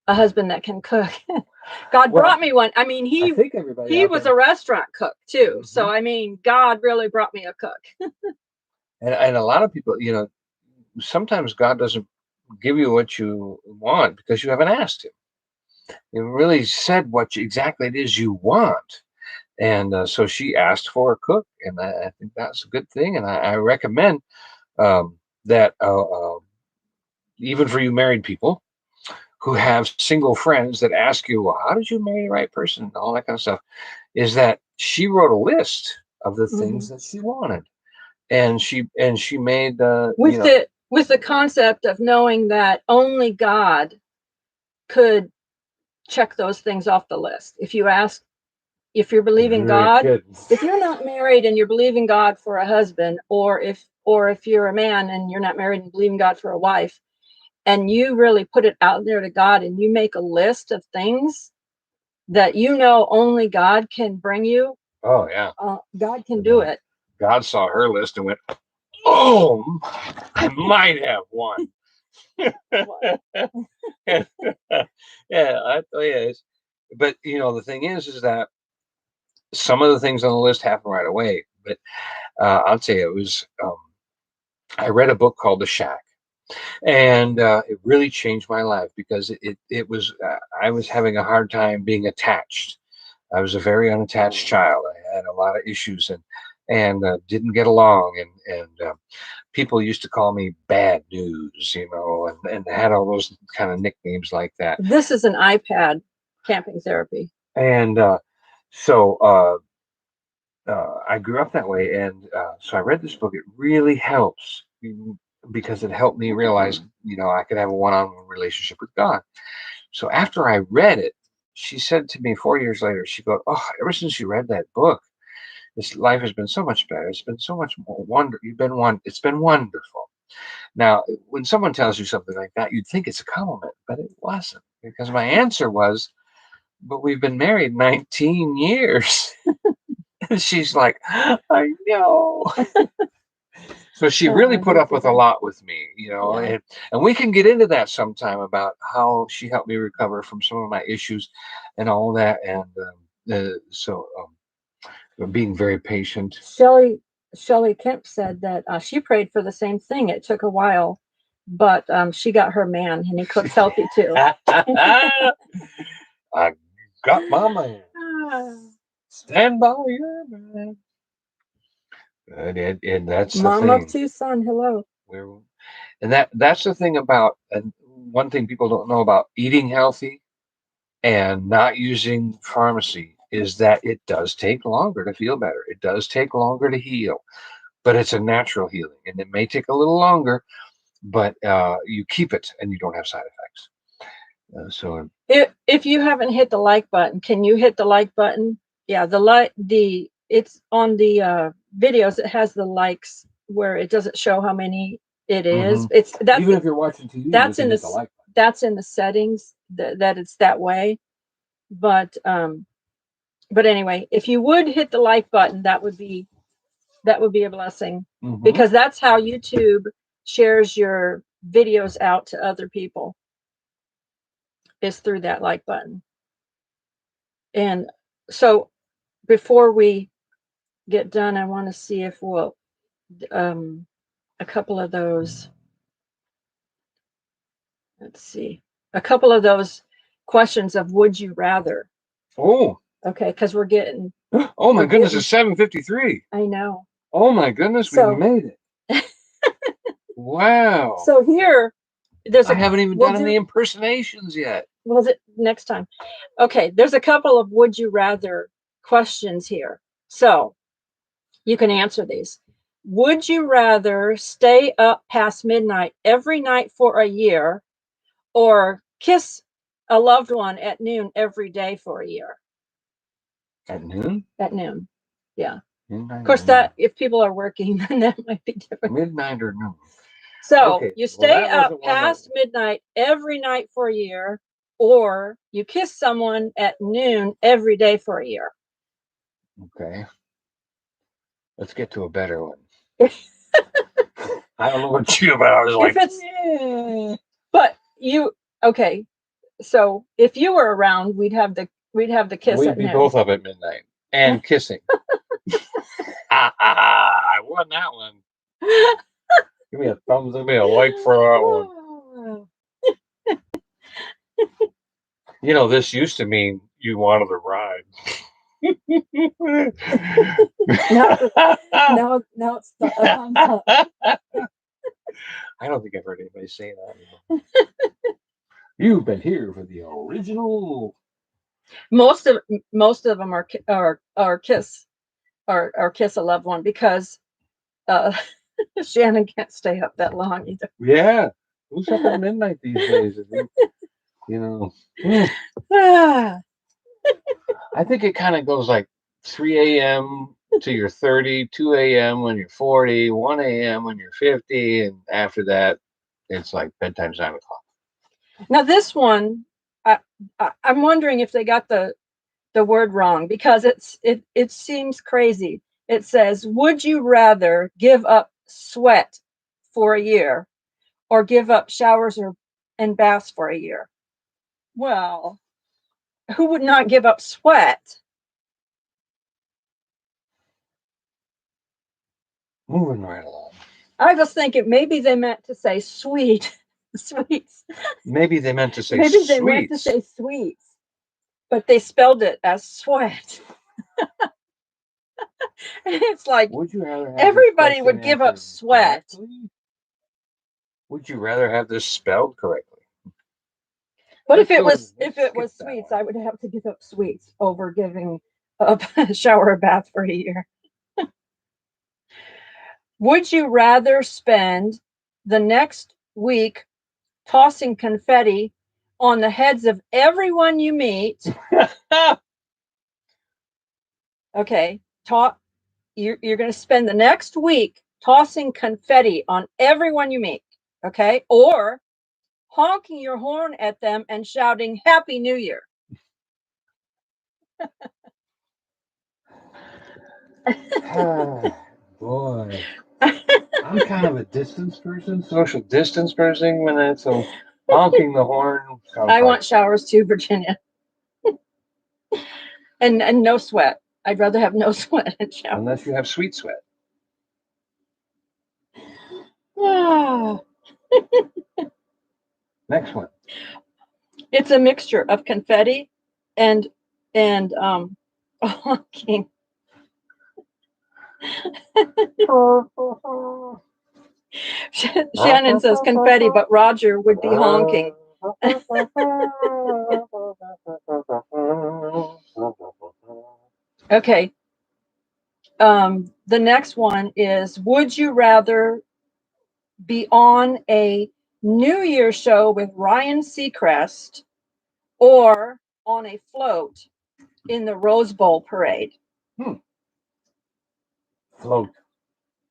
a husband that can cook. God brought me one. I mean, he was a restaurant cook too. So I mean, God really brought me a cook. and a lot of people, sometimes God doesn't give you what you want because you haven't asked him. You really said what exactly it is you want. And so she asked for a cook, and I think that's a good thing. And I recommend that even for you married people who have single friends that ask you, well, how did you marry the right person and all that kind of stuff, is that she wrote a list of the things that she wanted. And she made with the concept of knowing that only God could check those things off the list. If you're believing God, if you're not married and you're believing God for a husband, or if you're a man and you're not married and believing God for a wife, and you really put it out there to God and you make a list of things that only God can bring you. Oh yeah. God can do it. God saw her list and went, "Oh, I might have one." Yeah, I tell you, but the thing is that some of the things on the list happen right away. But I'll tell you, it was. I read a book called The Shack, and it really changed my life because it was I was having a hard time being attached. I was a very unattached child. I had a lot of issues and didn't get along, and people used to call me bad news, and had all those kind of nicknames like that. This is an iPad camping therapy. And so I grew up that way, and so I read this book. It really helps because it helped me realize, I could have a one-on-one relationship with God. So after I read it, she said to me 4 years later, she goes, "Oh, ever since you read that book, this life has been so much better. It's been so much more wonder. It's been wonderful." Now, when someone tells you something like that, you'd think it's a compliment, but it wasn't, because my answer was, "But we've been married 19 years." And she's like, "I know." So she really put up with a lot with me, Yeah. and we can get into that sometime about how she helped me recover from some of my issues and all that. And being very patient. Shelley Kemp said that she prayed for the same thing. It took a while, but she got her man, and he cooks healthy too. I got my man. Stand by your man. And that's the Mom of thing. two son, hello. And that's the thing about, and one thing people don't know about eating healthy and not using pharmacy is that it does take longer to feel better. It does take longer to heal, but it's a natural healing, and it may take a little longer, but you keep it and you don't have side effects. So If you haven't hit the like button, can you hit the like button? Yeah, it's on the videos. It has the likes where it doesn't show how many it is. Even if you're watching TV, that's you in can hit the like button. that's in the settings that it's that way. But anyway, if you would hit the like button, that would be a blessing, because that's how YouTube shares your videos out to other people, is through that like button. And so before we get done, I want to see if we'll a couple of those, let's see, a couple of those questions of would you rather. Oh, okay, because we're getting, oh my goodness, it's 7:53. I know. Oh my goodness, we made it. Wow. So here, I haven't even done any impersonations yet. Well, next time. Okay, there's a couple of would you rather questions here. So you can answer these. Would you rather stay up past midnight every night for a year, or kiss a loved one at noon every day for a year? At noon? At noon. Yeah. Midnight, of course, that if people are working, then that might be different. Midnight or noon. So you stay up past midnight every night for a year, or you kiss someone at noon every day for a year. Okay. Let's get to a better one. I don't know what you, but I was like, yeah. But okay. So if you were around, we'd have the kiss. We'd be both up at midnight and kissing. I won that one. Give me a thumbs, give me a like for that one. This used to mean you wanted to ride. No, it's the I don't think I've heard anybody say that. You've been here for the original. Most of them are kiss kiss a loved one, because Shannon can't stay up that long either. Yeah, who's up at midnight these days? I think it kind of goes like 3 a.m. to your 30, 2 a.m. when you're 40, 1 a.m. when you're 50, and after that, it's like bedtime's 9 o'clock. Now this one, I'm wondering if they got the word wrong, because it seems crazy. It says, would you rather give up sweat for a year, or give up showers and baths for a year? Well, who would not give up sweat? Moving right along. I was thinking maybe they meant to say sweets. Maybe they meant to say Maybe sweets. they meant to say sweets, but they spelled it as sweat. It's like, would you rather have everybody would give up sweat. Correctly? Would you rather have this spelled correctly? But if it was sweets, I would have to give up sweets over giving up a shower or bath for a year. Would you rather spend the next week tossing confetti on the heads of everyone you meet? Okay, you're going to spend the next week tossing confetti on everyone you meet, okay? Or honking your horn at them and shouting Happy New Year. Boy, I'm kind of a distance person, social distance person. When it's so honking the horn. I want showers too, Virginia, and no sweat. I'd rather have no sweat and showers. Unless you have sweet sweat. Next one. It's a mixture of confetti and honking. Shannon says confetti, but Roger would be honking. Okay. The next one is, would you rather be on a New Year's show with Ryan Seacrest or on a float in the Rose Bowl parade? Float.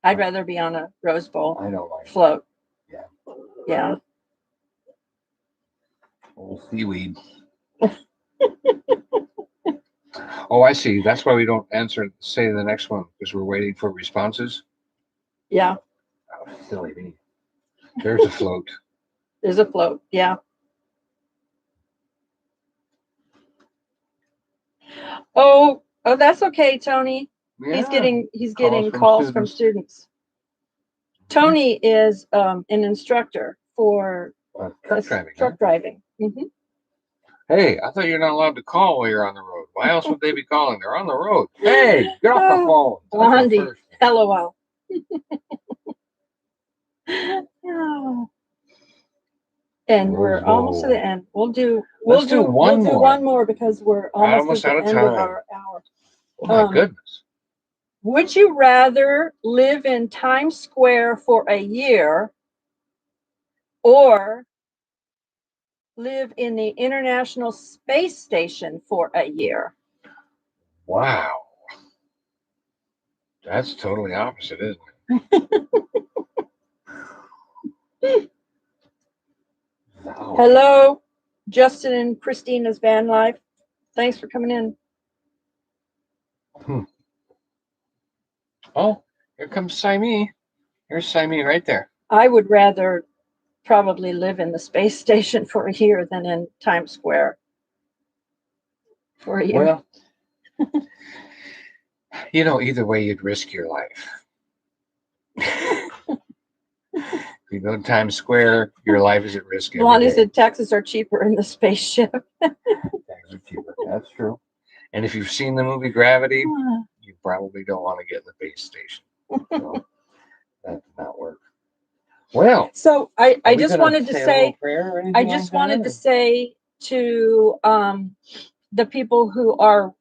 I'd rather be on a Rose Bowl. I don't like float. Yeah. Yeah. Old seaweed. Oh, I see. That's why we don't say the next one, because we're waiting for responses. Yeah. Oh, silly me. There's a float. There's a float. Yeah. Oh, that's okay, Tony. Yeah. He's getting calls from students. Tony is an instructor for truck driving. Mm-hmm. Hey, I thought you're not allowed to call while you're on the road. Why else would they be calling? They're on the road. Hey, get off the phone. Blondie, LOL. And we're almost to the end. We'll do one more because we're almost at the end of our hour. Oh my goodness. Would you rather live in Times Square for a year or live in the International Space Station for a year? Wow. That's totally opposite, isn't it? Wow. Hello, Justin and Christina's van life. Thanks for coming in. Oh, here comes Simee. Here's Simee right there. I would rather probably live in the space station for a year than in Times Square for a year. Well, either way, you'd risk your life. If you go to Times Square, your life is at risk. Blondie said taxes are cheaper in the spaceship. Taxes are cheaper. That's true. And if you've seen the movie Gravity, you probably don't want to get in the space station. So that did not work. Well, so I just wanted to say, to the people who are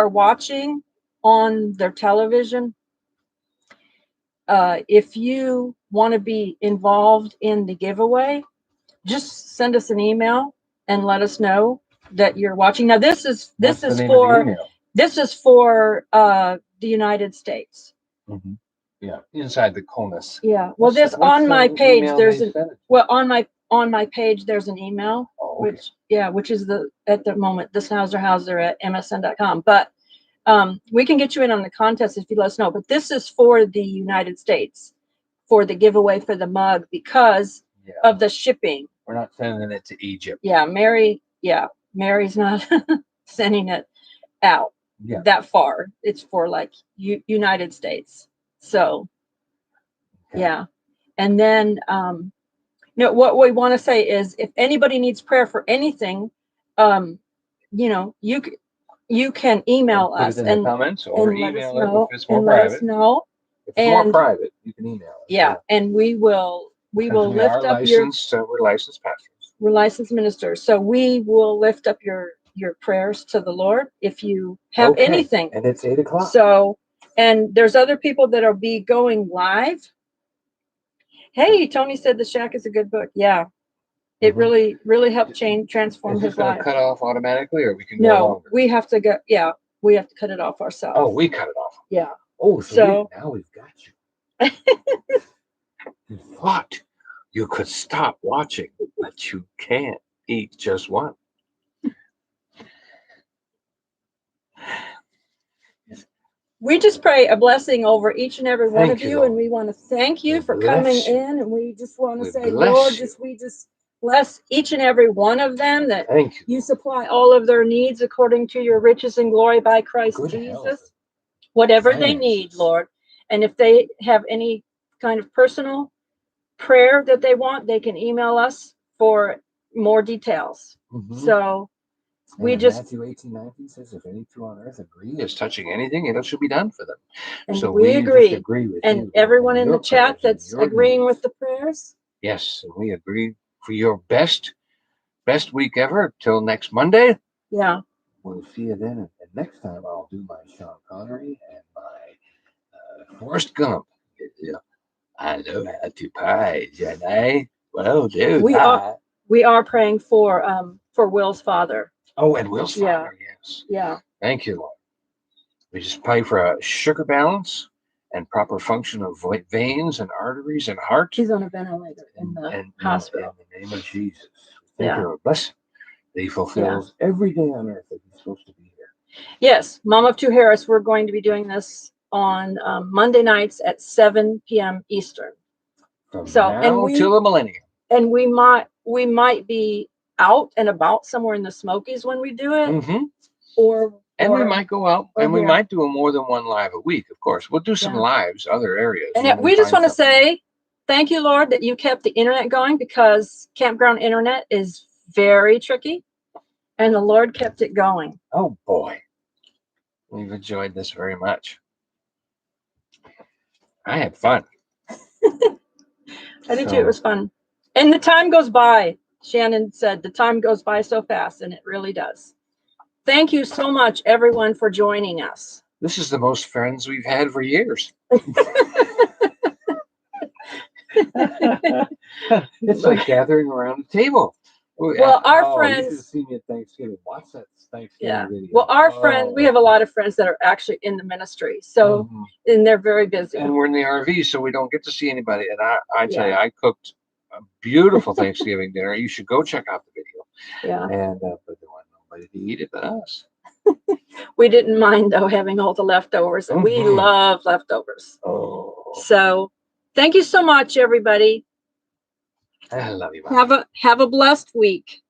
watching on their television, if you want to be involved in the giveaway, just send us an email and let us know that you're watching. Now this is for the United States. Mm-hmm. Yeah, inside the CONUS. Yeah. Well, on my page there's on my page there's an email, which is at the moment the Hauser at msn.com. But we can get you in on the contest if you let us know. But this is for the United States, for the giveaway for the mug, because of the shipping. We're not sending it to Egypt. Yeah, Mary's not sending it out that far. It's for like United States. So yeah. And then what we want to say is, if anybody needs prayer for anything, you can email us in the comments or email it if it's more private. Let us know. If it's more private, you can email us. Yeah, and we will lift up your. We're licensed pastors. We're licensed ministers, so we will lift up your prayers to the Lord if you have anything. And it's 8:00. So, and there's other people that'll be going live. Hey, Tony said The Shack is a good book. Yeah. It really helped transform his life. Cut off automatically, or we can go longer? We have to go. Yeah, we have to cut it off ourselves. Oh, we cut it off. Yeah. Oh, so now we've got you. You thought you could stop watching, but you can't eat just one. We just pray a blessing over each and every one of you, and we want to thank you for coming in, and we just want to say, Lord, we just bless each and every one of them, that you supply all of their needs according to your riches and glory by Christ Jesus. Whatever they need, Lord. And if they have any kind of personal prayer that they want, they can email us for more details. So we just Matthew 18:19 says, if any two on earth agree as touching anything, it shall be done for them. And so we agree with and you, everyone in the chat that's agreeing with the prayers. Yes, and we agree for your best week ever till next Monday. Yeah. We'll see you then. And next time I'll do my Sean Connery and my Forrest Gump. I know how to pie, Jenny. Well, do we are praying for Will's father. Oh, and Will's father, yes. Yeah. Thank you, Lord. We just pray for a sugar balance and proper function of veins and arteries and heart. He's on a ventilator in the hospital. In the name of Jesus. Thank you, Lord. Bless him. That he fulfills every day on earth that he's supposed to be here. Yes, Mom of Two Harris, we're going to be doing this on Monday nights at 7 p.m. Eastern. From now till the millennium. And we might be out and about somewhere in the Smokies when we do it. Or we might go out and we might do more than one live a week, of course. We'll do some lives, other areas. And we just want to say thank you, Lord, that you kept the internet going, because campground internet is very tricky, and the Lord kept it going. Oh boy. We've enjoyed this very much. I had fun. I did too. It was fun. And the time goes by. Shannon said the time goes by so fast, and it really does. Thank you so much, everyone, for joining us. This is the most friends we've had for years. It's like gathering around a table. Well, our friends. You should have seen me at Thanksgiving. Watch that Thanksgiving video. Well, our friends, we have a lot of friends that are actually in the ministry. So, and they're very busy. And we're in the RV, so we don't get to see anybody. And I tell you, I cooked a beautiful Thanksgiving dinner. You should go check out the video. Yeah. And but there wasn't nobody to eat it but us. We didn't mind, though, having all the leftovers. And we love leftovers. Oh. So thank you so much, everybody. I love you. Mom. Have a blessed week.